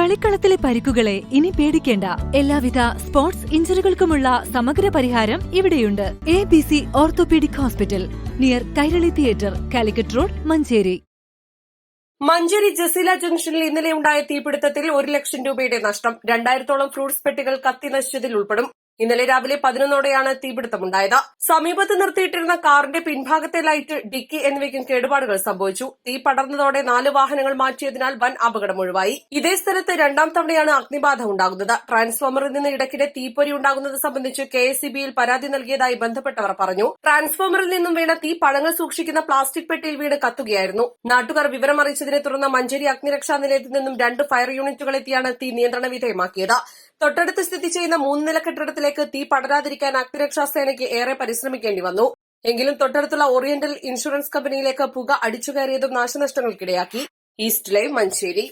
കളിക്കളത്തിലെ പരിക്കുകളെ ഇനി പേടിക്കേണ്ട. എല്ലാവിധ സ്പോർട്സ് ഇഞ്ചുറികൾക്കുമുള്ള സമഗ്ര പരിഹാരം ഇവിടെയുണ്ട്. ABC orthopaedic hospital, near Kairali theatre, Calicut road, Manjeri. Manjeri Jaseela ജംഗ്ഷനിൽ ഇന്നലെ ഉണ്ടായ തീപിടുത്തത്തിൽ 1 ലക്ഷം രൂപയുടെ നഷ്ടം. 2000-ഓളം ഫ്രൂട്ട്സ് പെട്ടികൾ കത്തി നശിച്ചതിൽ ഉൾപ്പെടും. ഇന്നലെ രാവിലെ 11ഓടെയാണ് തീപിടുത്തമുണ്ടായത്. സമീപത്ത് നിർത്തിയിട്ടിരുന്ന കാറിന്റെ പിൻഭാഗത്തെ ലൈറ്റ്, ഡിക്കി എന്നിവയ്ക്കും കേടുപാടുകൾ സംഭവിച്ചു. തീ പടർന്നതോടെ 4 വാഹനങ്ങൾ മാറ്റിയതിനാൽ വൻ അപകടം ഒഴിവായി. ഇതേ സ്ഥലത്ത് 2ാം തവണയാണ് അഗ്നിബാധ ഉണ്ടാകുന്നത്. ട്രാൻസ്ഫോമറിൽ നിന്ന് ഇടയ്ക്കിടെ തീപ്പൊരി ഉണ്ടാകുന്നത് സംബന്ധിച്ച് KSEB-യിൽ പരാതി നൽകിയതായി ബന്ധപ്പെട്ടവർ പറഞ്ഞു. ട്രാൻസ്ഫോമറിൽ നിന്നും വീണ തീ പഴങ്ങൾ സൂക്ഷിക്കുന്ന പ്ലാസ്റ്റിക് പെട്ടിയിൽ വീണ് കത്തുകയായിരുന്നു. നാട്ടുകാർ വിവരം അറിയിച്ചതിനെ തുടർന്ന് മഞ്ചേരി അഗ്നിരക്ഷാ നിലയത്തിൽ നിന്നും 2 ഫയർ യൂണിറ്റുകൾ എത്തിയാണ് തീ നിയന്ത്രണ വിധേയമാക്കിയത്. തൊട്ടടുത്ത് സ്ഥിതി ചെയ്യുന്ന 3 നില കെട്ടിടത്തിലേക്ക് തീ പടരാതിരിക്കാൻ അഗ്നിരക്ഷാസേനയ്ക്ക് ഏറെ പരിശ്രമിക്കേണ്ടി വന്നു. എങ്കിലും തൊട്ടടുത്തുള്ള ഓറിയന്റൽ ഇൻഷുറൻസ് കമ്പനിയിലേക്ക് പുക അടിച്ചുകയറിയതും നാശനഷ്ടങ്ങൾക്കിടയാക്കി. East live, Manjeri.